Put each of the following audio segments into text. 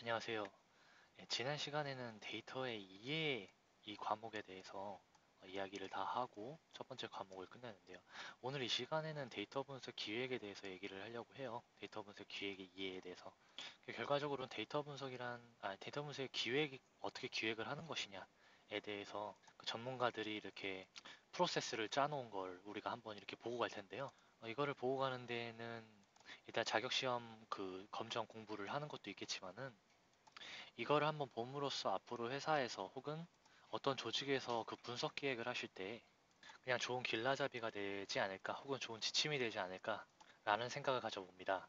안녕하세요. 지난 시간에는 데이터의 이해 이 과목에 대해서 이야기를 다 하고 첫 번째 과목을 끝냈는데요. 오늘 이 시간에는 데이터 분석 기획에 대해서 얘기를 하려고 해요. 데이터 분석 기획의 이해에 대해서. 결과적으로는 데이터 분석의 기획이 어떻게 기획을 하는 것이냐에 대해서 그 전문가들이 이렇게 프로세스를 짜놓은 걸 우리가 한번 이렇게 보고 갈 텐데요. 이거를 보고 가는 데에는 일단 자격 시험 그 검정 공부를 하는 것도 있겠지만은 이거를 한번 봄으로써 앞으로 회사에서 혹은 어떤 조직에서 그 분석 기획을 하실 때 그냥 좋은 길라잡이가 되지 않을까 혹은 좋은 지침이 되지 않을까라는 생각을 가져봅니다.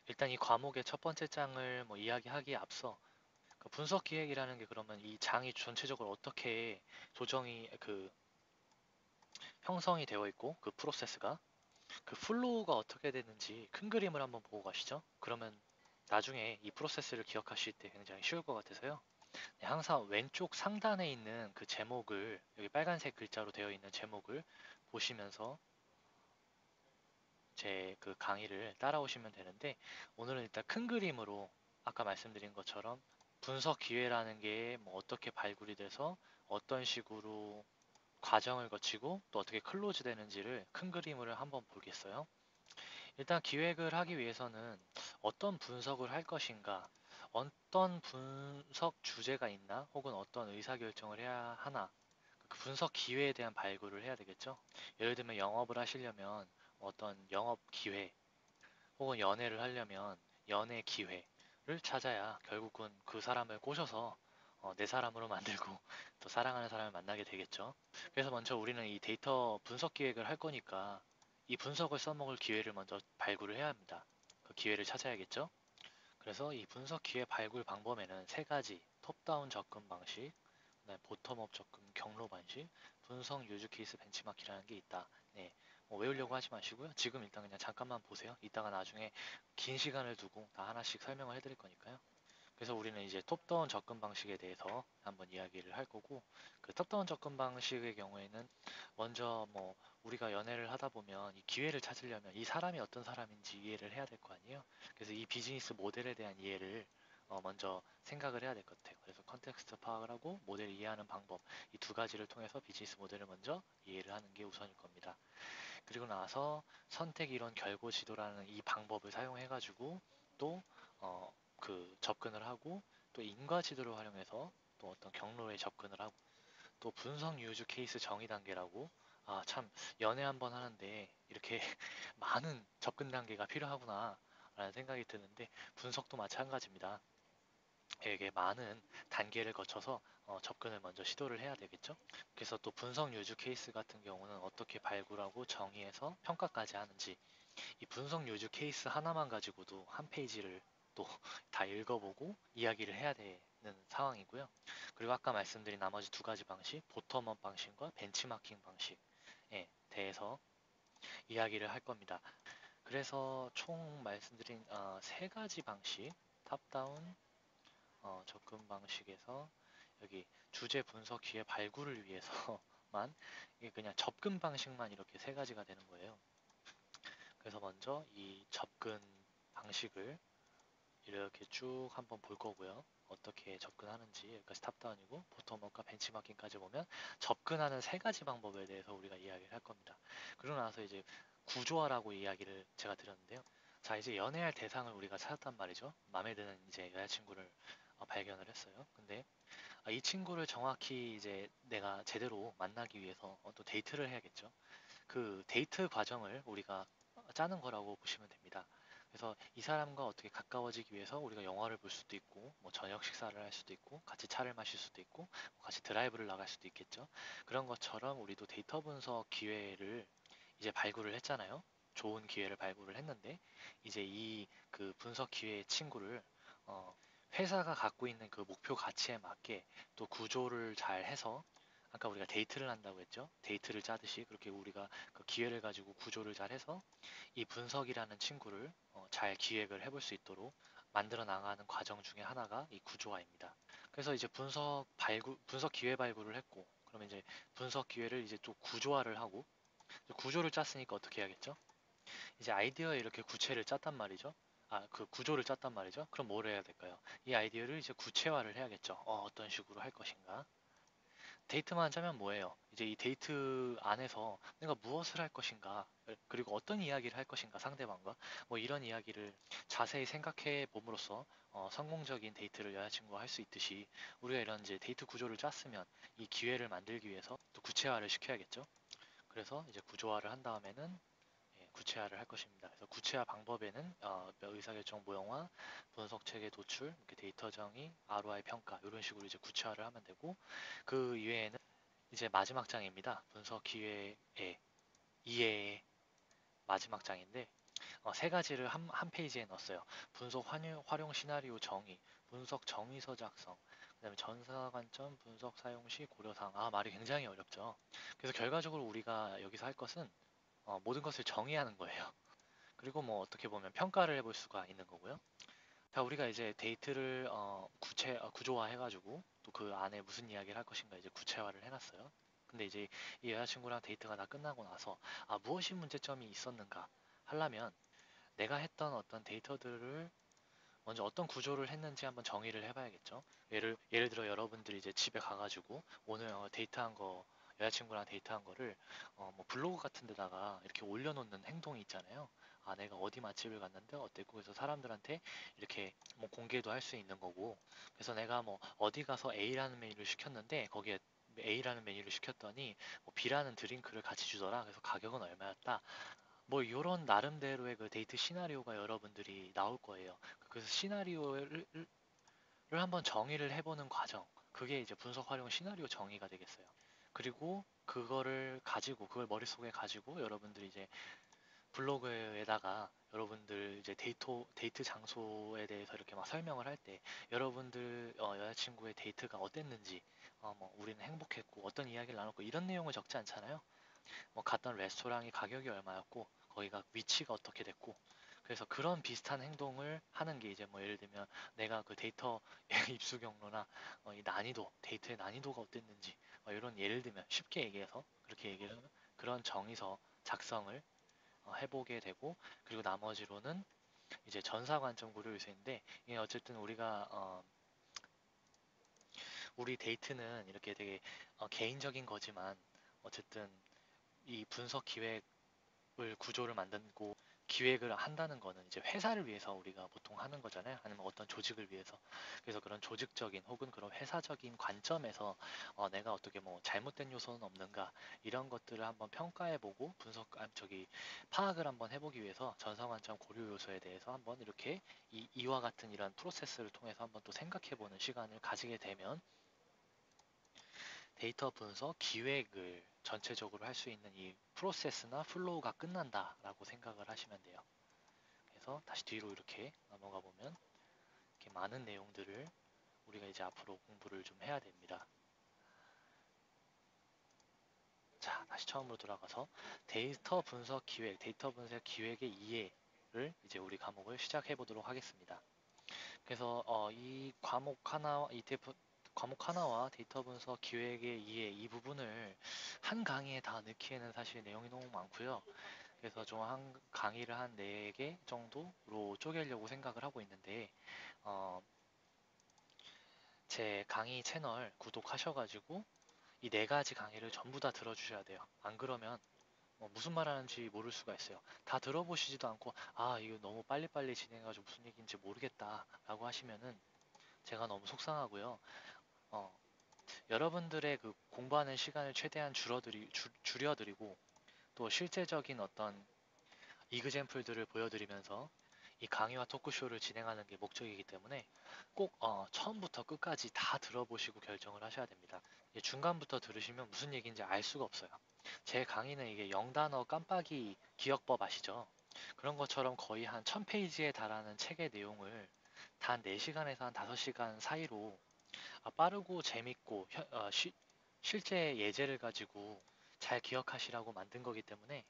일단 이 과목의 첫 번째 장을 이야기하기에 앞서 그 분석 기획이라는 게 그러면 이 장이 전체적으로 어떻게 조정이 형성이 되어 있고 그 프로세스가 그 플로우가 어떻게 되는지 큰 그림을 한번 보고 가시죠. 그러면 나중에 이 프로세스를 기억하실 때 굉장히 쉬울 것 같아서요. 네, 항상 왼쪽 상단에 있는 그 제목을 여기 빨간색 글자로 되어 있는 제목을 보시면서 제 그 강의를 따라오시면 되는데 오늘은 일단 큰 그림으로 아까 말씀드린 것처럼 분석 기회라는 게 뭐 어떻게 발굴이 돼서 어떤 식으로 과정을 거치고 또 어떻게 클로즈 되는지를 큰 그림으로 한번 보겠어요. 일단 기획을 하기 위해서는 어떤 분석을 할 것인가, 어떤 분석 주제가 있나, 혹은 어떤 의사결정을 해야 하나, 그 분석 기회에 대한 발굴을 해야 되겠죠. 예를 들면 영업을 하시려면 어떤 영업 기회, 혹은 연애를 하려면 연애 기회를 찾아야 결국은 그 사람을 꼬셔서 내 사람으로 만들고 또 사랑하는 사람을 만나게 되겠죠. 그래서 먼저 우리는 이 데이터 분석 기획을 할 거니까 이 분석을 써먹을 기회를 먼저 발굴을 해야 합니다. 그 기회를 찾아야겠죠. 그래서 이 분석 기회 발굴 방법에는 세 가지 톱다운 접근 방식, 그다음에 보텀업 접근 경로 방식, 분석 유즈 케이스 벤치마킹이라는 게 있다. 네, 뭐 외우려고 하지 마시고요. 지금 일단 그냥 잠깐만 보세요. 이따가 나중에 긴 시간을 두고 다 하나씩 설명을 해드릴 거니까요. 그래서 우리는 이제 톱다운 접근 방식에 대해서 한번 이야기를 할 거고, 그 톱다운 접근 방식의 경우에는 먼저 뭐 우리가 연애를 하다 보면 이 기회를 찾으려면 이 사람이 어떤 사람인지 이해를 해야 될 거 아니에요. 그래서 이 비즈니스 모델에 대한 이해를 먼저 생각을 해야 될 것 같아요. 그래서 컨텍스트 파악을 하고 모델을 이해하는 방법, 이 두 가지를 통해서 비즈니스 모델을 먼저 이해를 하는 게 우선일 겁니다. 그리고 나서 선택 이론 결고 지도라는 이 방법을 사용해 가지고 또 그 접근을 하고 또 인과 지도를 활용해서 또 어떤 경로에 접근을 하고 또 분석 유즈 케이스 정의 단계라고 참 연애 한번 하는데 이렇게 많은 접근 단계가 필요하구나 라는 생각이 드는데 분석도 마찬가지입니다. 되게 많은 단계를 거쳐서 접근을 먼저 시도를 해야 되겠죠. 그래서 또 분석 유즈 케이스 같은 경우는 어떻게 발굴하고 정의해서 평가까지 하는지 이 분석 유즈 케이스 하나만 가지고도 한 페이지를 또 다 읽어보고 이야기를 해야 되는 상황이고요. 그리고 아까 말씀드린 나머지 두 가지 방식, 보텀업 방식과 벤치마킹 방식에 대해서 이야기를 할 겁니다. 그래서 총 말씀드린 세 가지 방식, 탑다운 접근 방식에서 여기 주제 분석 기회 발굴을 위해서만 이게 그냥 접근 방식만 이렇게 세 가지가 되는 거예요. 그래서 먼저 이 접근 방식을 이렇게 쭉 한번 볼 거고요. 어떻게 접근하는지 여기까지 탑다운이고 보텀업과 벤치마킹까지 보면 접근하는 세 가지 방법에 대해서 우리가 이야기를 할 겁니다. 그러고 나서 이제 구조화라고 이야기를 제가 드렸는데요. 자, 이제 연애할 대상을 우리가 찾았단 말이죠. 마음에 드는 이제 여자친구를 발견을 했어요. 근데 이 친구를 정확히 이제 내가 제대로 만나기 위해서 또 데이트를 해야겠죠. 그 데이트 과정을 우리가 짜는 거라고 보시면 됩니다. 그래서 이 사람과 어떻게 가까워지기 위해서 우리가 영화를 볼 수도 있고, 뭐 저녁 식사를 할 수도 있고, 같이 차를 마실 수도 있고, 뭐 같이 드라이브를 나갈 수도 있겠죠. 그런 것처럼 우리도 데이터 분석 기회를 이제 발굴을 했잖아요. 좋은 기회를 발굴을 했는데, 이제 이 그 분석 기회의 친구를 어, 회사가 갖고 있는 그 목표 가치에 맞게 또 구조를 잘 해서 아까 우리가 데이트를 한다고 했죠. 데이트를 짜듯이 그렇게 우리가 그 기회를 가지고 구조를 잘 해서 이 분석이라는 친구를 잘 기획을 해볼 수 있도록 만들어 나가는 과정 중에 하나가 이 구조화입니다. 그래서 이제 분석 기회 발굴을 했고, 그러면 이제 분석 기회를 이제 또 구조화를 하고, 구조를 짰으니까 어떻게 해야겠죠? 이제 아이디어에 이렇게 구체를 짰단 말이죠. 그 구조를 짰단 말이죠. 그럼 뭘 해야 될까요? 이 아이디어를 이제 구체화를 해야겠죠. 어떤 식으로 할 것인가. 데이트만 짜면 뭐예요? 이제 이 데이트 안에서 내가 무엇을 할 것인가, 그리고 어떤 이야기를 할 것인가, 상대방과 뭐 이런 이야기를 자세히 생각해 봄으로써 성공적인 데이트를 여자친구와 할 수 있듯이 우리가 이런 이제 데이트 구조를 짰으면 이 기회를 만들기 위해서 또 구체화를 시켜야겠죠. 그래서 이제 구조화를 한 다음에는 구체화를 할 것입니다. 그래서 구체화 방법에는 의사결정 모형화, 분석 체계 도출, 이렇게 데이터 정의, ROI 평가 이런 식으로 이제 구체화를 하면 되고 그 이외에는 이제 마지막 장입니다. 분석 기회의 이해의 마지막 장인데 세 가지를 한 페이지에 넣었어요. 분석 활용 시나리오 정의, 분석 정의서 작성, 그다음에 전사 관점 분석 사용 시 고려사항. 말이 굉장히 어렵죠. 그래서 결과적으로 우리가 여기서 할 것은 모든 것을 정의하는 거예요. 그리고 뭐 어떻게 보면 평가를 해볼 수가 있는 거고요. 자, 우리가 이제 데이트를 구조화 해가지고 또 그 안에 무슨 이야기를 할 것인가 이제 구체화를 해놨어요. 근데 이제 이 여자친구랑 데이트가 다 끝나고 나서 무엇이 문제점이 있었는가 하려면 내가 했던 어떤 데이터들을 먼저 어떤 구조를 했는지 한번 정의를 해봐야겠죠. 예를 들어 여러분들이 이제 집에 가가지고 오늘 데이트한 거 여자친구랑 데이트한 거를 뭐 블로그 같은 데다가 이렇게 올려놓는 행동이 있잖아요. 내가 어디 맛집을 갔는데 어땠고 그래서 사람들한테 이렇게 뭐 공개도 할 수 있는 거고 그래서 내가 뭐 어디 가서 A라는 메뉴를 시켰는데 거기에 A라는 메뉴를 시켰더니 뭐 B라는 드링크를 같이 주더라. 그래서 가격은 얼마였다. 뭐 이런 나름대로의 그 데이트 시나리오가 여러분들이 나올 거예요. 그래서 시나리오를 한번 정의를 해보는 과정. 그게 이제 분석 활용 시나리오 정의가 되겠어요. 그리고 그걸 머릿속에 가지고 여러분들이 이제 블로그에다가 여러분들 이제 데이트 장소에 대해서 이렇게 막 설명을 할 때 여러분들 여자친구의 데이트가 어땠는지 뭐 우리는 행복했고 어떤 이야기를 나눴고 이런 내용을 적지 않잖아요. 뭐 갔던 레스토랑이 가격이 얼마였고 거기가 위치가 어떻게 됐고 그래서 그런 비슷한 행동을 하는 게 이제 뭐 예를 들면 내가 그 데이터 입수 경로나 이 난이도 데이터의 난이도가 어땠는지 이런 예를 들면 쉽게 얘기해서 그렇게 얘기를 하면 그런 정의서 작성을 해보게 되고 그리고 나머지로는 이제 전사 관점 고려 요소인데 이게 어쨌든 우리 데이트는 이렇게 되게 개인적인 거지만 어쨌든 이 분석 기획을 구조를 만들고 기획을 한다는 거는 이제 회사를 위해서 우리가 보통 하는 거잖아요. 아니면 어떤 조직을 위해서. 그래서 그런 조직적인 혹은 그런 회사적인 관점에서 내가 어떻게 뭐 잘못된 요소는 없는가 이런 것들을 한번 평가해보고 파악을 한번 해보기 위해서 전성관점 고려 요소에 대해서 한번 이렇게 이와 같은 이런 프로세스를 통해서 한번 또 생각해보는 시간을 가지게 되면 데이터 분석 기획을 전체적으로 할 수 있는 이 프로세스나 플로우가 끝난다라고 생각을 하시면 돼요. 그래서 다시 뒤로 이렇게 넘어가 보면 이렇게 많은 내용들을 우리가 이제 앞으로 공부를 좀 해야 됩니다. 자, 다시 처음으로 돌아가서 데이터 분석 기획의 이해를 이제 우리 과목을 시작해 보도록 하겠습니다. 그래서 이 과목 하나와 데이터 분석 기획의 이해 이 부분을 한 강의에 다 넣기에는 사실 내용이 너무 많고요. 그래서 좀 한 강의를 한 4개 정도로 쪼개려고 생각을 하고 있는데 제 강의 채널 구독하셔가지고 이 4가지 강의를 전부 다 들어주셔야 돼요. 안 그러면 무슨 말 하는지 모를 수가 있어요. 다 들어보시지도 않고 이거 너무 빨리빨리 진행해가지고 무슨 얘기인지 모르겠다 라고 하시면은 제가 너무 속상하고요. 어, 여러분들의 그 공부하는 시간을 최대한 줄여드리고 또 실제적인 어떤 이그젬플들을 보여드리면서 이 강의와 토크쇼를 진행하는 게 목적이기 때문에 꼭 처음부터 끝까지 다 들어보시고 결정을 하셔야 됩니다. 중간부터 들으시면 무슨 얘기인지 알 수가 없어요. 제 강의는 이게 영단어 깜빡이 기억법 아시죠? 그런 것처럼 거의 한 1000페이지에 달하는 책의 내용을 단 4시간에서 한 5시간 사이로 빠르고 재밌고 실제 예제를 가지고 잘 기억하시라고 만든 거기 때문에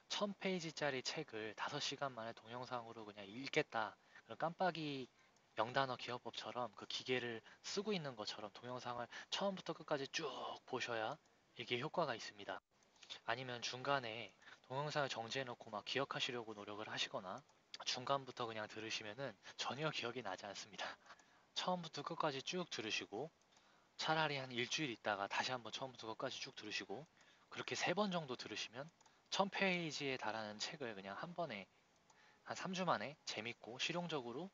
1000페이지짜리 책을 5시간 만에 동영상으로 그냥 읽겠다. 그런 깜빡이 영단어 기억법처럼 그 기계를 쓰고 있는 것처럼 동영상을 처음부터 끝까지 쭉 보셔야 이게 효과가 있습니다. 아니면 중간에 동영상을 정지해놓고 막 기억하시려고 노력을 하시거나 중간부터 그냥 들으시면은 전혀 기억이 나지 않습니다. 처음부터 끝까지 쭉 들으시고 차라리 한 일주일 있다가 다시 한번 처음부터 끝까지 쭉 들으시고 그렇게 3번 정도 들으시면 1000페이지에 달하는 책을 그냥 한 번에 한 3주 만에 재밌고 실용적으로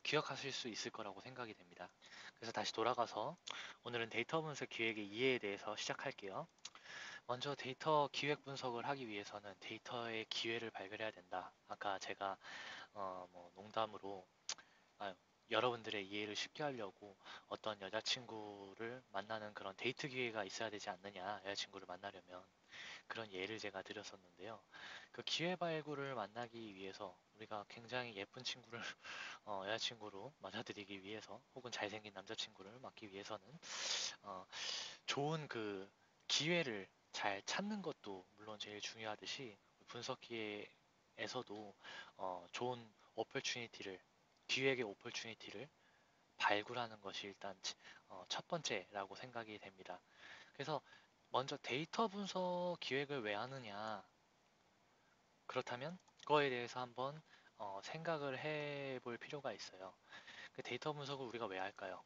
기억하실 수 있을 거라고 생각이 됩니다. 그래서 다시 돌아가서 오늘은 데이터 분석 기획의 이해에 대해서 시작할게요. 먼저 데이터 기획 분석을 하기 위해서는 데이터의 기회를 발견해야 된다. 아까 제가 뭐 농담으로 아, 여러분들의 이해를 쉽게 하려고 어떤 여자친구를 만나는 그런 데이트 기회가 있어야 되지 않느냐, 여자친구를 만나려면 그런 예를 제가 드렸었는데요. 그 기회 발굴을 만나기 위해서 우리가 굉장히 예쁜 친구를 여자친구로 맞아들이기 위해서 혹은 잘생긴 남자친구를 맡기 위해서는 어, 좋은 그 기회를 잘 찾는 것도 물론 제일 중요하듯이 분석기에서도 좋은 오퍼튜니티를 기획의 오퍼튜니티를 발굴하는 것이 일단 첫 번째라고 생각이 됩니다. 그래서 먼저 데이터 분석 기획을 왜 하느냐? 그렇다면 그거에 대해서 한번 생각을 해볼 필요가 있어요. 그 데이터 분석을 우리가 왜 할까요?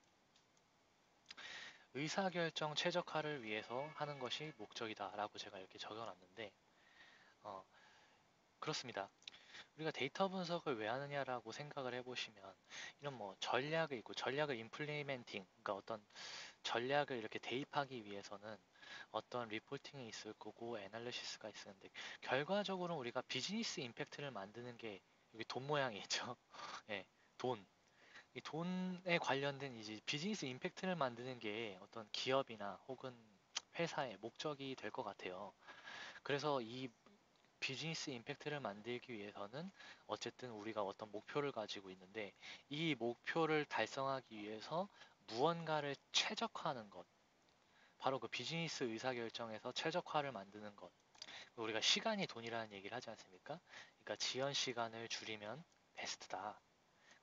의사결정 최적화를 위해서 하는 것이 목적이다라고 제가 이렇게 적어놨는데 어, 그렇습니다. 우리가 데이터 분석을 왜 하느냐라고 생각을 해보시면 이런 뭐 전략이 있고 전략을 임플리멘팅 그러니까 어떤 전략을 이렇게 대입하기 위해서는 어떤 리포팅이 있을 거고 애널리시스가 있었는데 결과적으로 우리가 비즈니스 임팩트를 만드는 게 여기 돈 모양이 있죠. 예, 돈. 이 돈에 관련된 이제 비즈니스 임팩트를 만드는 게 어떤 기업이나 혹은 회사의 목적이 될 것 같아요. 그래서 이 비즈니스 임팩트를 만들기 위해서는 어쨌든 우리가 어떤 목표를 가지고 있는데 이 목표를 달성하기 위해서 무언가를 최적화하는 것. 바로 그 비즈니스 의사결정에서 최적화를 만드는 것. 우리가 시간이 돈이라는 얘기를 하지 않습니까? 그러니까 지연 시간을 줄이면 베스트다.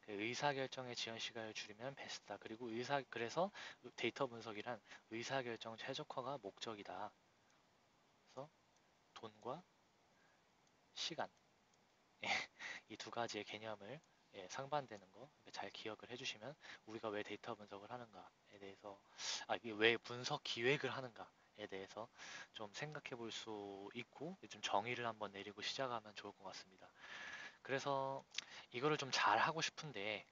그 의사결정의 지연 시간을 줄이면 베스트다. 그리고 그래서 데이터 분석이란 의사결정 최적화가 목적이다. 그래서 돈과 시간. 이 두 가지의 개념을 상반되는 거 잘 기억을 해주시면 우리가 왜 데이터 분석을 하는가에 대해서 이게 왜 분석 기획을 하는가에 대해서 좀 생각해 볼 수 있고 좀 정의를 한번 내리고 시작하면 좋을 것 같습니다. 그래서 이거를 좀 잘 하고 싶은데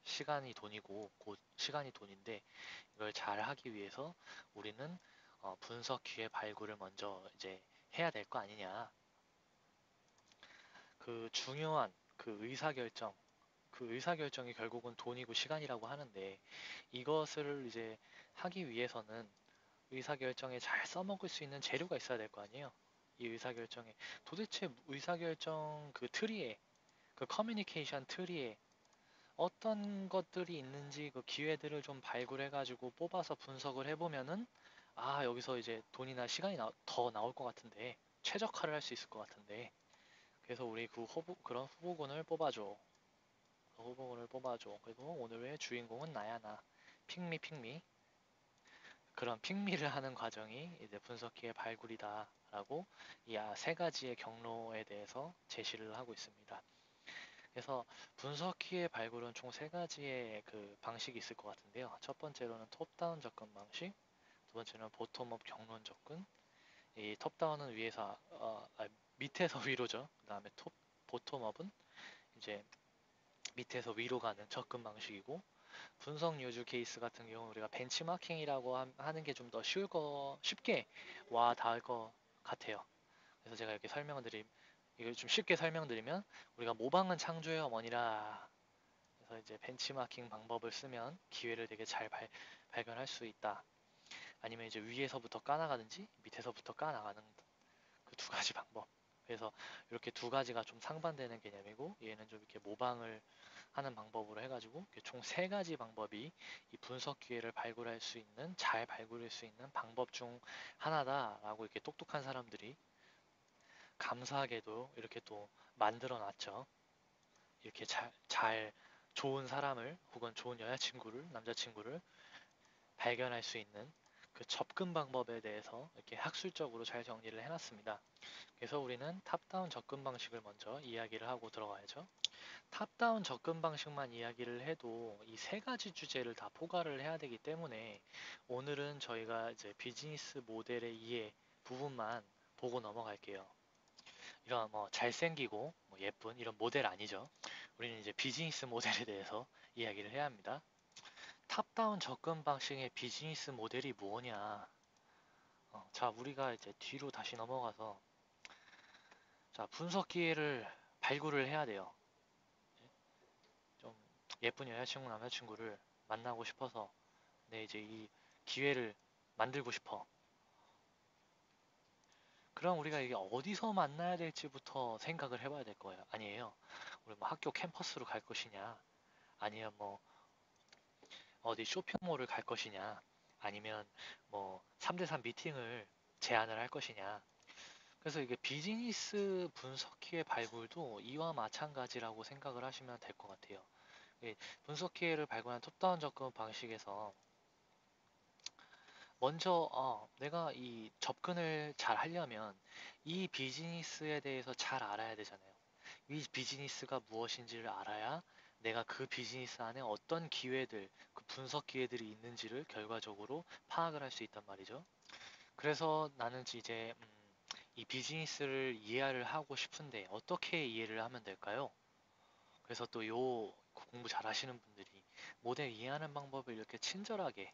시간이 돈이고 곧 시간이 돈인데 이걸 잘 하기 위해서 우리는 분석 기회 발굴을 먼저 이제 해야 될 거 아니냐. 그 중요한 그 의사결정이 결국은 돈이고 시간이라고 하는데 이것을 이제 하기 위해서는 의사결정에 잘 써먹을 수 있는 재료가 있어야 될 거 아니에요. 이 의사결정에 도대체 의사결정 그 트리에 그 커뮤니케이션 트리에 어떤 것들이 있는지 그 기회들을 좀 발굴해가지고 뽑아서 분석을 해보면은 여기서 이제 돈이나 시간이 더 나올 것 같은데 최적화를 할 수 있을 것 같은데 그래서 우리 그런 후보군을 뽑아줘. 후보군을 뽑아줘. 그리고 오늘의 주인공은 나야 나. 핑미. 그런 핑미를 하는 과정이 이제 분석기의 발굴이다라고 이 세 가지의 경로에 대해서 제시를 하고 있습니다. 그래서 분석기의 발굴은 총 세 가지의 그 방식이 있을 것 같은데요. 첫 번째로는 톱다운 접근 방식, 두 번째는 보텀업 경론 접근. 이 톱다운은 밑에서 위로죠. 그다음에 보텀업은 이제 밑에서 위로 가는 접근 방식이고 분석 유즈 케이스 같은 경우 우리가 벤치마킹이라고 하는 게 좀 더 쉽게 와 닿을 것 같아요. 그래서 제가 이렇게 이걸 좀 쉽게 설명드리면 우리가 모방은 창조의 어머니라. 그래서 이제 벤치마킹 방법을 쓰면 기회를 되게 잘 발견할 수 있다. 아니면 이제 위에서부터 까나가든지 밑에서부터 까나가는 그 두 가지 방법. 그래서 이렇게 두 가지가 좀 상반되는 개념이고 얘는 좀 이렇게 모방을 하는 방법으로 해가지고 총 세 가지 방법이 이 분석 기회를 잘 발굴할 수 있는 방법 중 하나다라고 이렇게 똑똑한 사람들이 감사하게도 이렇게 또 만들어 놨죠. 이렇게 잘 좋은 사람을 혹은 좋은 남자친구를 발견할 수 있는 그 접근 방법에 대해서 이렇게 학술적으로 잘 정리를 해놨습니다. 그래서 우리는 탑다운 접근 방식을 먼저 이야기를 하고 들어가야죠. 탑다운 접근 방식만 이야기를 해도 이 세 가지 주제를 다 포괄을 해야 되기 때문에 오늘은 저희가 이제 비즈니스 모델의 이해 부분만 보고 넘어갈게요. 이런 뭐 잘생기고 뭐 예쁜 이런 모델 아니죠. 우리는 이제 비즈니스 모델에 대해서 이야기를 해야 합니다. 탑다운 접근 방식의 비즈니스 모델이 뭐냐? 자, 우리가 이제 뒤로 다시 넘어가서 자, 분석 기회를 발굴을 해야 돼요. 좀 예쁜 여자친구, 남자친구를 만나고 싶어서 내 이제 이 기회를 만들고 싶어. 그럼 우리가 이게 어디서 만나야 될지부터 생각을 해봐야 될 거예요. 아니에요. 우리 뭐 학교 캠퍼스로 갈 것이냐, 아니면 뭐 어디 쇼핑몰을 갈 것이냐, 아니면 뭐 3대3 미팅을 제안을 할 것이냐. 그래서 이게 비즈니스 분석기의 발굴도 이와 마찬가지라고 생각을 하시면 될 것 같아요. 분석기회를 발굴한 톱다운 접근 방식에서 먼저 내가 이 접근을 잘 하려면 이 비즈니스에 대해서 잘 알아야 되잖아요. 이 비즈니스가 무엇인지를 알아야 내가 그 비즈니스 안에 어떤 기회들, 그 분석 기회들이 있는지를 결과적으로 파악을 할 수 있단 말이죠. 그래서 나는 이제 이 비즈니스를 이해를 하고 싶은데 어떻게 이해를 하면 될까요? 그래서 또 요 공부 잘 하시는 분들이 모델 이해하는 방법을 이렇게 친절하게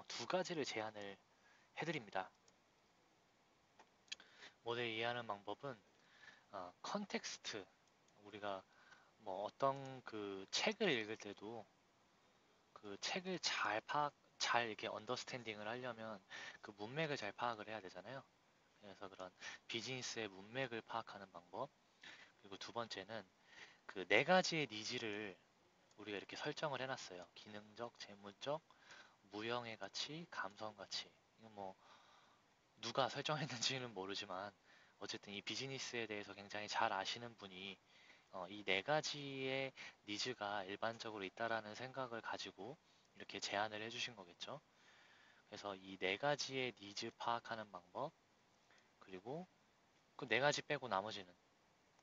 두 가지를 제안을 해드립니다. 모델 이해하는 방법은 컨텍스트, 우리가 뭐 어떤 그 책을 읽을 때도 그 책을 잘 이렇게 언더스탠딩을 하려면 그 문맥을 잘 파악을 해야 되잖아요. 그래서 그런 비즈니스의 문맥을 파악하는 방법. 그리고 두 번째는 그 네 가지의 니즈를 우리가 이렇게 설정을 해놨어요. 기능적, 재무적, 무형의 가치, 감성 가치. 이거 뭐 누가 설정했는지는 모르지만 어쨌든 이 비즈니스에 대해서 굉장히 잘 아시는 분이 이 네 가지의 니즈가 일반적으로 있다라는 생각을 가지고 이렇게 제안을 해주신 거겠죠. 그래서 이 네 가지의 니즈 파악하는 방법, 그리고 그 네 가지 빼고 나머지는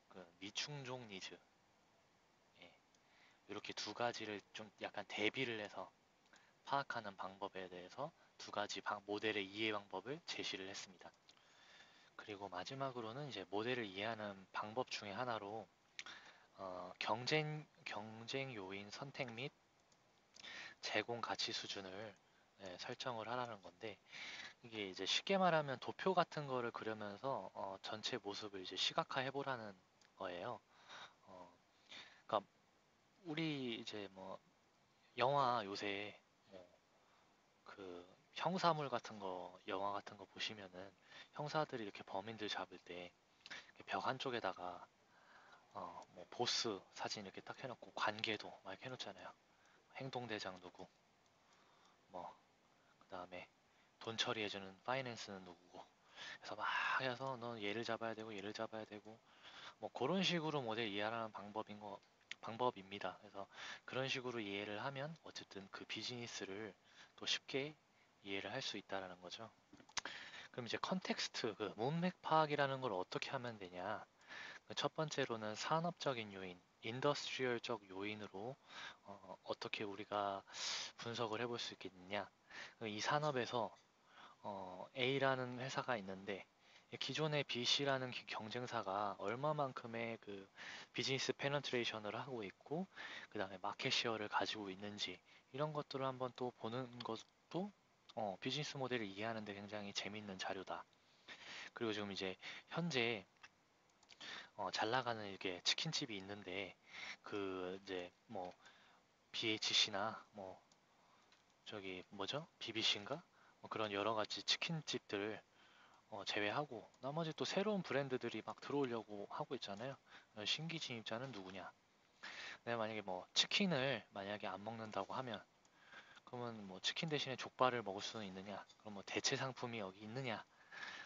그 미충족 니즈, 예, 이렇게 두 가지를 좀 약간 대비를 해서 파악하는 방법에 대해서 두 가지 모델의 이해 방법을 제시를 했습니다. 그리고 마지막으로는 이제 모델을 이해하는 방법 중에 하나로 경쟁 요인 선택 및 제공 가치 수준을 설정을 하라는 건데 이게 이제 쉽게 말하면 도표 같은 거를 그려면서 전체 모습을 이제 시각화해 보라는 거예요. 어, 그러니까 우리 이제 뭐 영화 요새 뭐그 형사물 같은 거 영화 같은 거 보시면은 형사들이 이렇게 범인들 잡을 때 벽 한쪽에다가 뭐 보스 사진 이렇게 딱 해놓고 관계도 막 이렇게 해놓잖아요. 행동대장 누구, 뭐 그다음에 돈 처리해주는 파이낸스는 누구고. 그래서 막 해서 넌 얘를 잡아야 되고 얘를 잡아야 되고 뭐 그런 식으로 모델 이해하는 방법입니다. 그래서 그런 식으로 이해를 하면 어쨌든 그 비즈니스를 또 쉽게 이해를 할 수 있다라는 거죠. 그럼 이제 컨텍스트, 그 문맥 파악이라는 걸 어떻게 하면 되냐? 첫 번째로는 산업적인 요인, 인더스트리얼적 요인으로 떻게 우리가 분석을 해볼 수 있겠느냐? 이 산업에서 A라는 회사가 있는데 기존의 BC라는 경쟁사가 얼마만큼의 그 비즈니스 페네트레이션을 하고 있고 그 다음에 마켓 시어를 가지고 있는지 이런 것들을 한번 또 보는 것도 비즈니스 모델을 이해하는 데 굉장히 재밌는 자료다. 그리고 지금 이제 현재 잘 나가는 이렇게 치킨집이 있는데 그 이제 뭐 BHC나 뭐 저기 뭐죠? BBC인가? 뭐 그런 여러 가지 치킨집들 제외하고 나머지 또 새로운 브랜드들이 막 들어오려고 하고 있잖아요. 신규 진입자는 누구냐? 내가 만약에 뭐 치킨을 만약에 안 먹는다고 하면 그러면 뭐 치킨 대신에 족발을 먹을 수는 있느냐? 그럼 뭐 대체 상품이 여기 있느냐?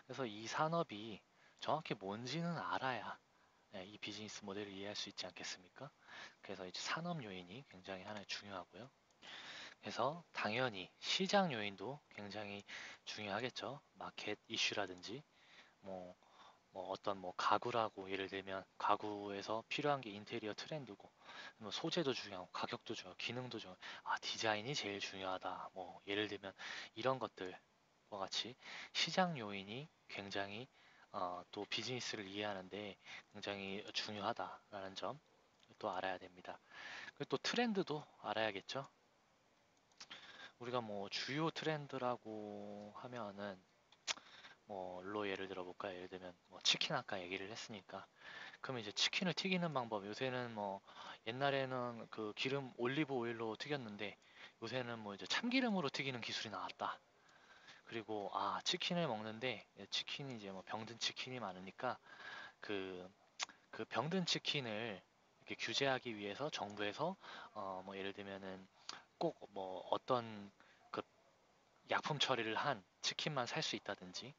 그래서 이 산업이 정확히 뭔지는 알아야 이 비즈니스 모델을 이해할 수 있지 않겠습니까? 그래서 이제 산업 요인이 굉장히 하나 중요하고요. 그래서 당연히 시장 요인도 굉장히 중요하겠죠. 마켓 이슈라든지 뭐 어떤 뭐 가구라고 예를 들면 가구에서 필요한 게 인테리어 트렌드고 뭐 소재도 중요하고 가격도 중요하고 기능도 중요하고 디자인이 제일 중요하다. 뭐 예를 들면 이런 것들과 같이 시장 요인이 굉장히 또 비즈니스를 이해하는데 굉장히 중요하다라는 점 또 알아야 됩니다. 그리고 또 트렌드도 알아야겠죠. 우리가 뭐 주요 트렌드라고 하면은 뭐로 예를 들어 볼까요? 예를 들면 뭐 치킨 아까 얘기를 했으니까 그러면 이제 치킨을 튀기는 방법 요새는 뭐 옛날에는 그 기름 올리브 오일로 튀겼는데 요새는 뭐 이제 참기름으로 튀기는 기술이 나왔다. 그리고 치킨을 먹는데 치킨이 이제 뭐 병든 치킨이 많으니까 그 그 병든 치킨을 이렇게 규제하기 위해서 정부에서 뭐 예를 들면은 꼭 뭐 어떤 그 약품 처리를 한 치킨만 살 수 있다든지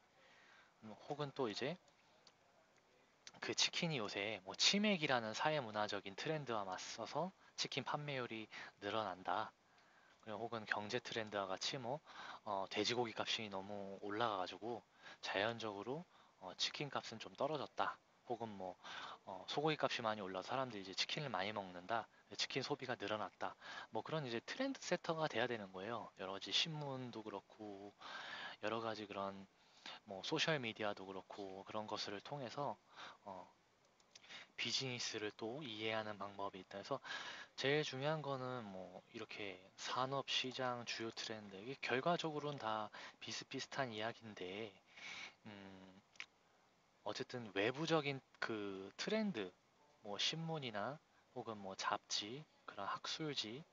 혹은 또 이제 그 치킨이 요새 뭐 치맥이라는 사회 문화적인 트렌드와 맞서서 치킨 판매율이 늘어난다. 그리고 혹은 경제 트렌드와 같이 뭐 돼지고기 값이 너무 올라가가지고 자연적으로 치킨 값은 좀 떨어졌다. 혹은 뭐 소고기 값이 많이 올라서 사람들이 이제 치킨을 많이 먹는다. 치킨 소비가 늘어났다. 뭐 그런 이제 트렌드 세터가 돼야 되는 거예요. 여러 가지 신문도 그렇고 여러 가지 그런 뭐 소셜 미디어도 그렇고 그런 것을 통해서 어, 비즈니스를 또 이해하는 방법이 있다 해서 제일 중요한 거는 뭐 이렇게 산업 시장 주요 트렌드 이게 결과적으로는 다 비슷비슷한 이야기인데 음, 어쨌든 외부적인 그 트렌드 뭐 신문이나 혹은 뭐 잡지 그런 학술지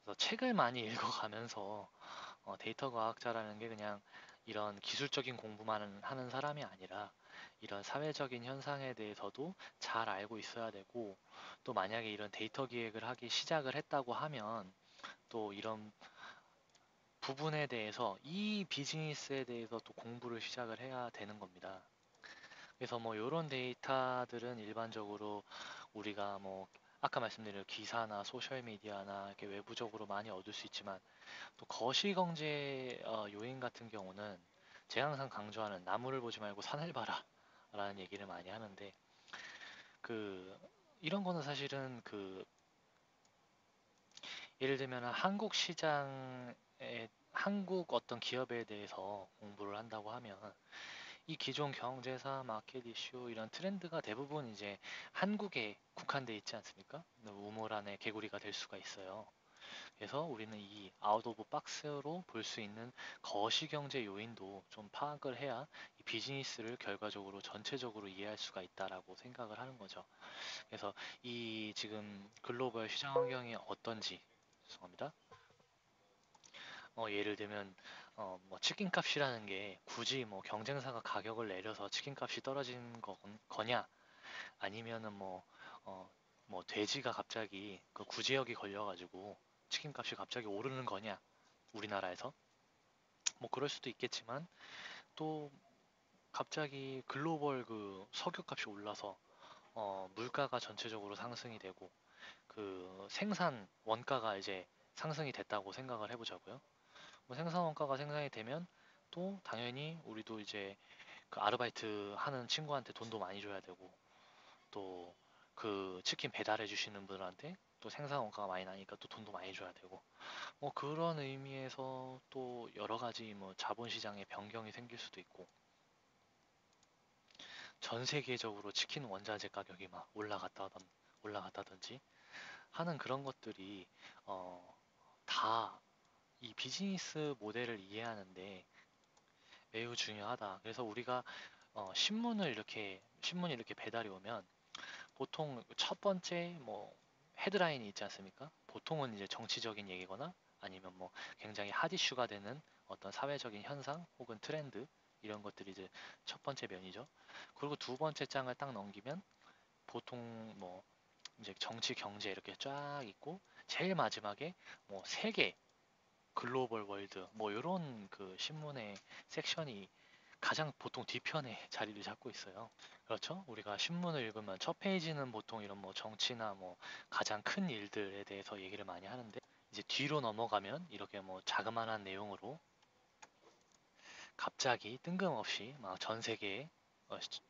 그래서 책을 많이 읽어가면서 데이터 과학자라는 게 그냥 이런 기술적인 공부만 하는 사람이 아니라 이런 사회적인 현상에 대해서도 잘 알고 있어야 되고 또 만약에 이런 데이터 기획을 하기 시작을 했다고 하면 또 이런 부분에 대해서 이 비즈니스에 대해서 또 공부를 시작을 해야 되는 겁니다. 그래서 뭐 이런 데이터들은 일반적으로 우리가 뭐 아까 말씀드린 기사나 소셜 미디어나 이렇게 외부적으로 많이 얻을 수 있지만 또 거시경제 요인 같은 경우는 제가 항상 강조하는 나무를 보지 말고 산을 봐라 라는 얘기를 많이 하는데 그 이런 거는 사실은 그 예를 들면 한국 시장에 한국 어떤 기업에 대해서 공부를 한다고 하면 이 기존 경제사, 마켓 이슈 이런 트렌드가 대부분 이제 한국에 국한돼 있지 않습니까? 우물 안에 개구리가 될 수가 있어요. 그래서 우리는 이 아웃 오브 박스로 볼 수 있는 거시경제 요인도 좀 파악을 해야 이 비즈니스를 결과적으로 전체적으로 이해할 수가 있다라고 생각을 하는 거죠. 그래서 이 지금 글로벌 시장 환경이 어떤지 죄송합니다. 예를 들면 뭐 치킨 값이라는 게 굳이 뭐 경쟁사가 가격을 내려서 치킨 값이 떨어지는 거냐 아니면은 어, 뭐 돼지가 갑자기 그 구제역이 걸려가지고 치킨 값이 갑자기 오르는 거냐 우리나라에서 뭐 그럴 수도 있겠지만 또 갑자기 글로벌 그 석유 값이 올라서 물가가 전체적으로 상승이 되고 그 생산 원가가 이제 상승이 됐다고 생각을 해보자고요. 뭐 생산 원가가 생산이 되면 또 당연히 우리도 이제 그 아르바이트 하는 친구한테 돈도 많이 줘야 되고 또 그 치킨 배달해 주시는 분들한테 또 생산 원가가 많이 나니까 또 돈도 많이 줘야 되고 뭐 그런 의미에서 또 여러 가지 뭐 자본시장의 변경이 생길 수도 있고 전 세계적으로 치킨 원자재 가격이 막 올라갔다든지 하는 그런 것들이 다 이 비즈니스 모델을 이해하는데 매우 중요하다. 그래서 우리가 신문이 이렇게 배달이 오면 보통 첫 번째 뭐 헤드라인이 있지 않습니까? 보통은 이제 정치적인 얘기거나 아니면 뭐 굉장히 핫 이슈가 되는 어떤 사회적인 현상 혹은 트렌드 이런 것들이 이제 첫 번째 면이죠. 그리고 두 번째 장을 딱 넘기면 보통 뭐 이제 정치 경제 이렇게 쫙 있고 제일 마지막에 뭐 세계 글로벌 월드 뭐 이런 그 신문의 섹션이 가장 보통 뒤편에 자리를 잡고 있어요. 그렇죠? 우리가 신문을 읽으면 첫 페이지는 보통 이런 뭐 정치나 뭐 가장 큰 일들에 대해서 얘기를 많이 하는데 이제 뒤로 넘어가면 이렇게 뭐 자그마한 내용으로 갑자기 뜬금없이 막 전 세계에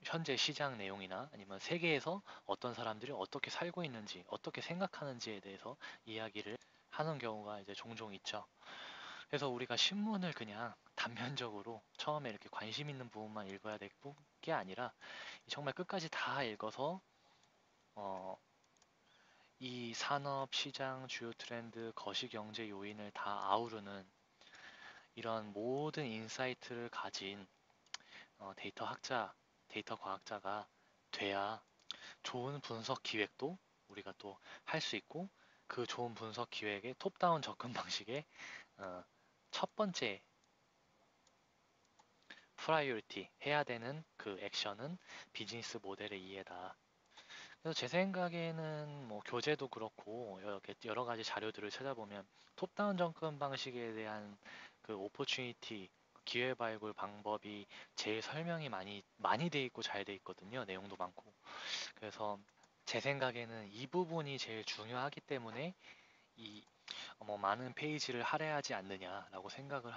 현재 시장 내용이나 아니면 세계에서 어떤 사람들이 어떻게 살고 있는지, 어떻게 생각하는지에 대해서 이야기를 하는 경우가 이제 종종 있죠. 그래서 우리가 신문을 그냥 단편적으로 처음에 이렇게 관심 있는 부분만 읽어야 될 게 아니라 정말 끝까지 다 읽어서 어, 이 산업, 시장, 주요 트렌드, 거시경제 요인을 다 아우르는 이런 모든 인사이트를 가진 데이터 학자, 데이터 과학자가 돼야 좋은 분석 기획도 우리가 또 할 수 있고 그 좋은 분석 기획의 톱다운 접근 방식의 어, 첫 번째 프라이어리티 해야 되는 그 액션은 비즈니스 모델의 이해다. 그래서 제 생각에는 뭐 교재도 그렇고 여러 가지 자료들을 찾아보면 톱다운 접근 방식에 대한 그 오퍼튜니티 기회 발굴 방법이 제일 설명이 많이 돼 있고 잘 돼 있거든요. 내용도 많고. 그래서 제 생각에는 이 부분이 제일 중요하기 때문에 이 뭐 많은 페이지를 할애하지 않느냐라고 생각을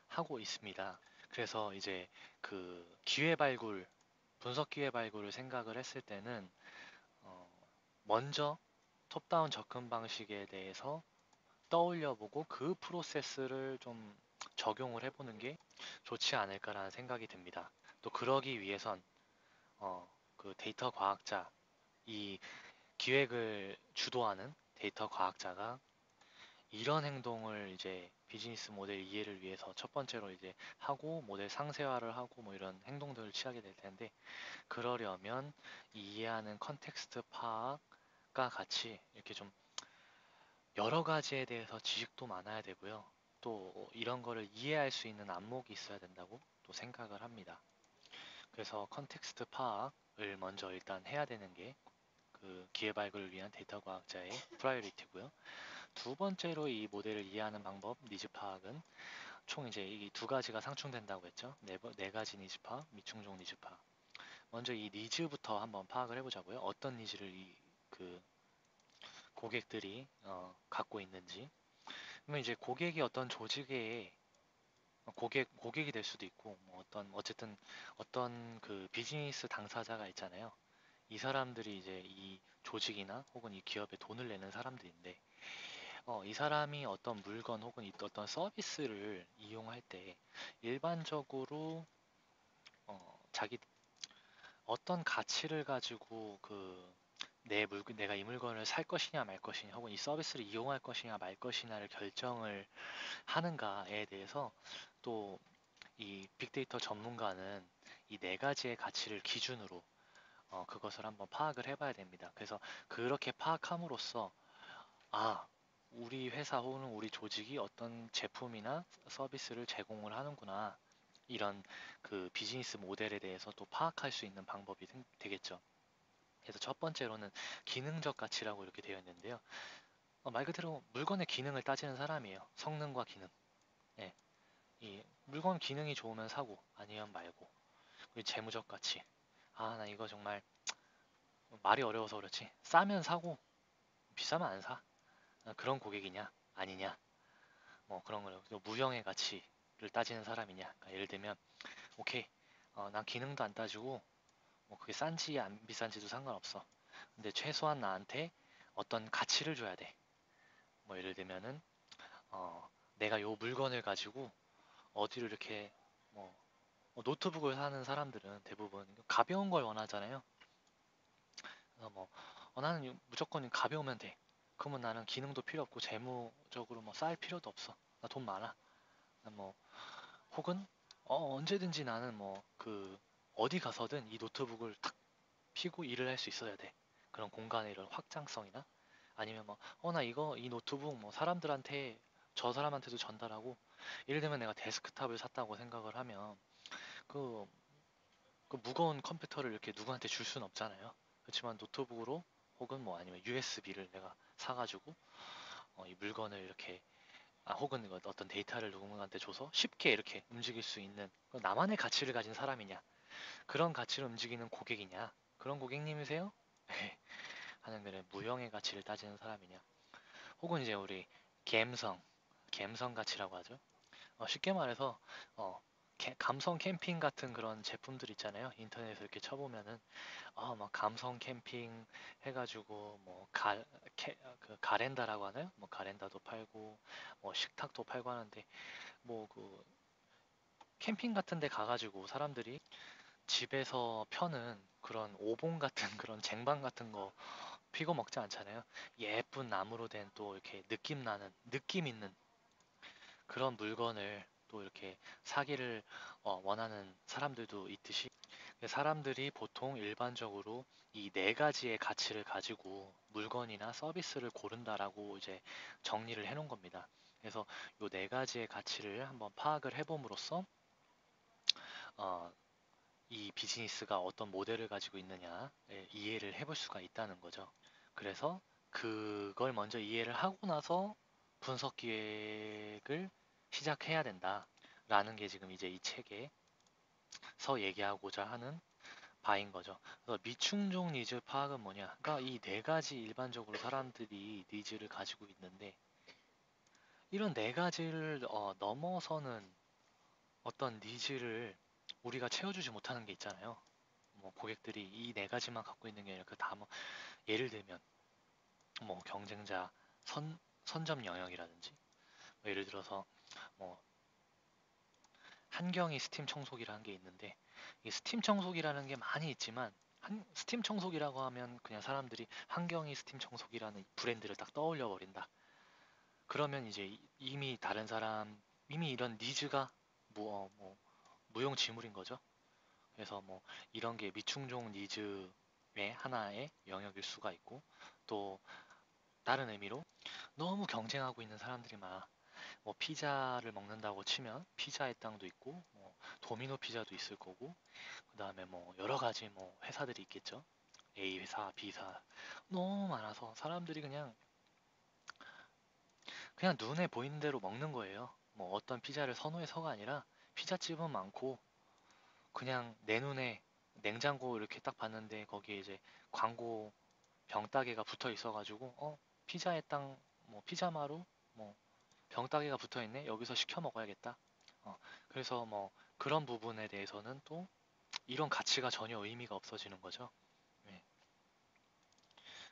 하고 있습니다. 그래서 이제 그 기회 발굴, 분석 기회 발굴을 생각을 했을 때는 어, 먼저 톱다운 접근 방식에 대해서 떠올려 보고 그 프로세스를 좀 적용을 해보는 게 좋지 않을까라는 생각이 듭니다. 또 그러기 위해선 그 데이터 과학자, 이 기획을 주도하는 데이터 과학자가 이런 행동을 이제 비즈니스 모델 이해를 위해서 첫 번째로 이제 하고 모델 상세화를 하고 뭐 이런 행동들을 취하게 될 텐데 그러려면 이해하는 컨텍스트 파악과 같이 이렇게 좀 여러 가지에 대해서 지식도 많아야 되고요. 또 이런 거를 이해할 수 있는 안목이 있어야 된다고 또 생각을 합니다. 그래서 컨텍스트 파악을 먼저 일단 해야 되는 게 그 기회발굴을 위한 데이터 과학자의 프라이어리티고요. 두 번째로 이 모델을 이해하는 방법, 니즈 파악은 총 이제 이 두 가지가 상충된다고 했죠. 네 가지 니즈 파악, 미충족 니즈 파악. 먼저 이 니즈부터 한번 파악을 해보자고요. 어떤 니즈를 그 고객들이 갖고 있는지. 그러면 이제 고객이 어떤 조직의 고객이 될 수도 있고 뭐 어쨌든 어떤 그 비즈니스 당사자가 있잖아요. 이 사람들이 이제 이 조직이나 혹은 이 기업에 돈을 내는 사람들인데 이 사람이 어떤 물건 혹은 어떤 서비스를 이용할 때 일반적으로 자기 어떤 가치를 가지고 내가 이 물건을 살 것이냐 말 것이냐 혹은 이 서비스를 이용할 것이냐 말 것이냐를 결정을 하는가에 대해서 또 이 빅데이터 전문가는 이 네 가지의 가치를 기준으로 그것을 한번 파악을 해봐야 됩니다. 그래서 그렇게 파악함으로써 아, 우리 회사 혹은 우리 조직이 어떤 제품이나 서비스를 제공을 하는구나. 이런 그 비즈니스 모델에 대해서 또 파악할 수 있는 방법이 되겠죠. 그래서 첫 번째로는 기능적 가치라고 이렇게 되어 있는데요. 말 그대로 물건의 기능을 따지는 사람이에요. 성능과 기능. 예, 이 물건 기능이 좋으면 사고 아니면 말고. 그리고 재무적 가치. 아, 나 이거 정말 말이 어려워서 그렇지. 싸면 사고 비싸면 안 사. 그런 고객이냐 아니냐. 뭐 그런 거요. 또 무형의 가치를 따지는 사람이냐. 그러니까 예를 들면 오케이, 난 기능도 안 따지고 뭐 그게 싼지 안 비싼지도 상관없어. 근데 최소한 나한테 어떤 가치를 줘야 돼. 뭐 예를 들면은 어, 내가 요 물건을 가지고 어디로 이렇게 뭐 노트북을 사는 사람들은 대부분 가벼운 걸 원하잖아요. 그래서 뭐 나는 무조건 가벼우면 돼. 그러면 나는 기능도 필요 없고 재무적으로 뭐 쌓일 필요도 없어. 나 돈 많아. 뭐 혹은 언제든지 나는 뭐 그 어디 가서든 이 노트북을 탁 피고 일을 할 수 있어야 돼. 그런 공간의 이런 확장성이나 아니면 뭐 나 이거 이 노트북 뭐 사람들한테 저 사람한테도 전달하고 예를 들면 내가 데스크탑을 샀다고 생각을 하면 그, 그 무거운 컴퓨터를 이렇게 누구한테 줄 수는 없잖아요. 그렇지만 노트북으로 혹은 뭐 아니면 USB를 내가 사가지고 이 물건을 이렇게 혹은 어떤 데이터를 누군가한테 줘서 쉽게 이렇게 움직일 수 있는 나만의 가치를 가진 사람이냐 그런 가치를 움직이는 고객이냐 그런 고객님이세요? 하는 그런 무형의 가치를 따지는 사람이냐 혹은 이제 우리 갬성 가치라고 하죠. 쉽게 말해서 어, 감성 캠핑 같은 그런 제품들 있잖아요. 인터넷에 이렇게 쳐보면은 막 감성 캠핑 해가지고 뭐 그 가렌다라고 하나요? 뭐 가렌다도 팔고 뭐 식탁도 팔고 하는데 뭐 그 캠핑 같은 데 가가지고 사람들이 집에서 펴는 그런 오봉 같은 그런 쟁반 같은 거 피고 먹지 않잖아요. 예쁜 나무로 된 또 이렇게 느낌 있는 그런 물건을 또 이렇게 사기를 원하는 사람들도 있듯이 사람들이 보통 일반적으로 이 네 가지의 가치를 가지고 물건이나 서비스를 고른다라고 이제 정리를 해놓은 겁니다. 그래서 이 네 가지의 가치를 한번 파악을 해봄으로써 어, 이 비즈니스가 어떤 모델을 가지고 있느냐 이해를 해볼 수가 있다는 거죠. 그래서 그걸 먼저 이해를 하고 나서 분석 기획을 시작해야 된다라는 게 지금 이제 이 책에서 얘기하고자 하는 바인 거죠. 그래서 미충족 니즈 파악은 뭐냐? 그러니까 이 네 가지 일반적으로 사람들이 니즈를 가지고 있는데 이런 네 가지를 넘어서는 어떤 니즈를 우리가 채워주지 못하는 게 있잖아요. 뭐 고객들이 이 네 가지만 갖고 있는 게 아니라 그 다음 예를 들면 뭐 경쟁자 선점 영역이라든지 뭐 예를 들어서 뭐 한경이 스팀 청소기라는 게 있는데 이 스팀 청소기라는 게 많이 있지만 스팀 청소기라고 하면 그냥 사람들이 한경이 스팀 청소기라는 브랜드를 딱 떠올려 버린다. 그러면 이제 이미 다른 사람 이미 이런 니즈가 뭐 무용지물인 거죠. 그래서 뭐 이런 게 미충족 니즈의 하나의 영역일 수가 있고 또 다른 의미로 너무 경쟁하고 있는 사람들이 많아. 뭐 피자를 먹는다고 치면 피자의 땅도 있고 뭐 도미노 피자도 있을 거고 그다음에 뭐 여러 가지 뭐 회사들이 있겠죠. A 회사, B 회사 너무 많아서 사람들이 그냥 눈에 보이는 대로 먹는 거예요. 뭐 어떤 피자를 선호해서가 아니라 피자집은 많고 그냥 내 눈에 냉장고 이렇게 딱 봤는데 거기에 이제 광고 병따개가 붙어 있어가지고 피자의 땅 뭐 피자마루 뭐 병따개가 붙어 있네 여기서 시켜 먹어야겠다. 어, 그래서 뭐 그런 부분에 대해서는 또 이런 가치가 전혀 의미가 없어지는 거죠. 네.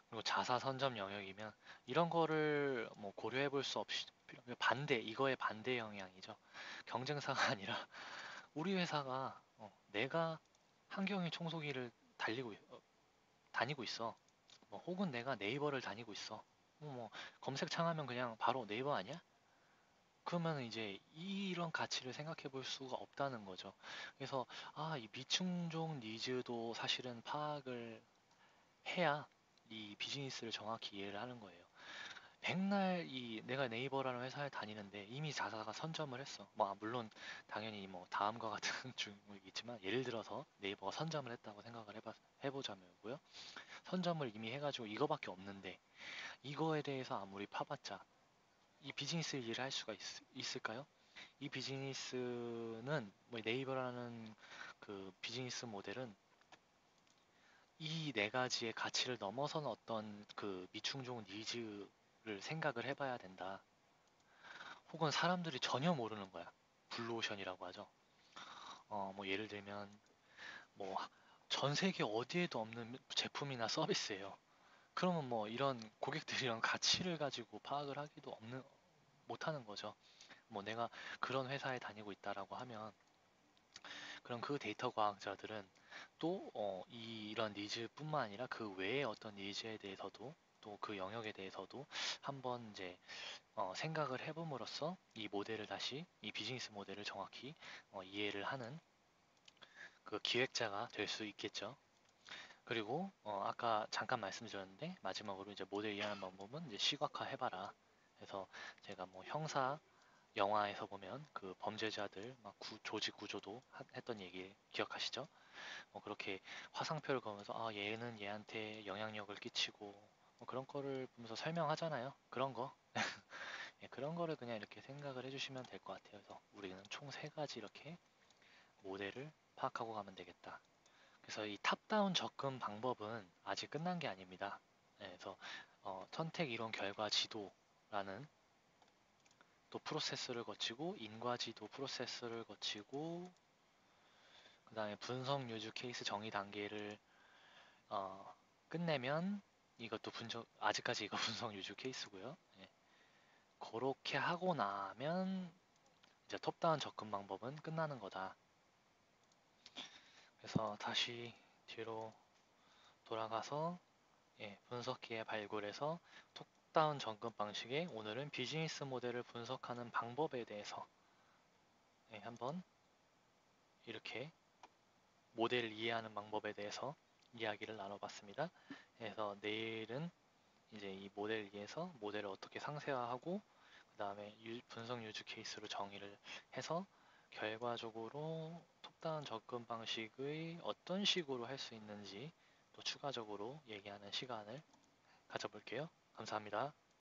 그리고 자사 선점 영역이면 이런 거를 뭐 고려해 볼 수 없이 이거의 반대 영향이죠. 경쟁사가 아니라 우리 회사가 내가 한경의 청소기를 다니고 있어. 뭐 혹은 내가 네이버를 다니고 있어. 뭐 검색창 하면 그냥 바로 네이버 아니야? 그러면 이제 이런 가치를 생각해 볼 수가 없다는 거죠. 그래서 이 미충족 니즈도 사실은 파악을 해야 이 비즈니스를 정확히 이해를 하는 거예요. 백날 내가 네이버라는 회사에 다니는데 이미 자사가 선점을 했어. 뭐 물론 당연히 뭐 다음과 같은 중이 있지만 예를 들어서 네이버가 선점을 했다고 생각을 해보자면고요. 선점을 이미 해가지고 이거밖에 없는데 이거에 대해서 아무리 파봤자 이 비즈니스 일을 할 수가 있을까요? 이 비즈니스는 뭐 네이버라는 그 비즈니스 모델은 이 네 가지의 가치를 넘어선 어떤 그 미충족 니즈를 생각을 해봐야 된다. 혹은 사람들이 전혀 모르는 거야. 블루오션이라고 하죠. 뭐 예를 들면 뭐 전 세계 어디에도 없는 제품이나 서비스예요. 그러면 뭐 이런 고객들이 이런 가치를 가지고 파악을 하기도 못하는 거죠. 뭐 내가 그런 회사에 다니고 있다라고 하면 그럼 그 데이터 과학자들은 또 이런 니즈뿐만 아니라 그 외의 어떤 니즈에 대해서도 또 그 영역에 대해서도 한번 이제 생각을 해봄으로써 이 비즈니스 모델을 정확히 이해를 하는 그 기획자가 될 수 있겠죠. 그리고 아까 잠깐 말씀드렸는데 마지막으로 이제 모델 이해하는 방법은 이제 시각화 해봐라. 그래서 제가 뭐 형사 영화에서 보면 그 범죄자들 막 조직 구조도 했던 얘기 기억하시죠? 그렇게 화상표를 그으면서 얘는 얘한테 영향력을 끼치고 뭐 그런 거를 보면서 설명하잖아요. 그런 거. 예, 그런 거를 그냥 이렇게 생각을 해주시면 될 것 같아요. 그래서 우리는 총 세 가지 이렇게 모델을 파악하고 가면 되겠다. 그래서 이 탑다운 접근 방법은 아직 끝난 게 아닙니다. 예, 그래서 선택 이론 결과 지도라는 또 프로세스를 거치고 인과지도 프로세스를 거치고 그 다음에 분석 유즈 케이스 정의 단계를 끝내면 이것도 아직까지 이거 분석 유즈 케이스고요. 예. 그렇게 하고 나면 이제 톱다운 접근 방법은 끝나는 거다. 그래서 다시 뒤로 돌아가서 분석기의 발굴에서 톱다운 접근 방식에 오늘은 비즈니스 모델을 분석하는 방법에 대해서 한번 이렇게 모델을 이해하는 방법에 대해서 이야기를 나눠봤습니다. 그래서 내일은 이제 이 모델을 이해해서 모델을 어떻게 상세화하고 그 다음에 분석 유즈 케이스로 정의를 해서 결과적으로 톱다운 접근 방식의 어떤 식으로 할 수 있는지 또 추가적으로 얘기하는 시간을 가져볼게요. 감사합니다.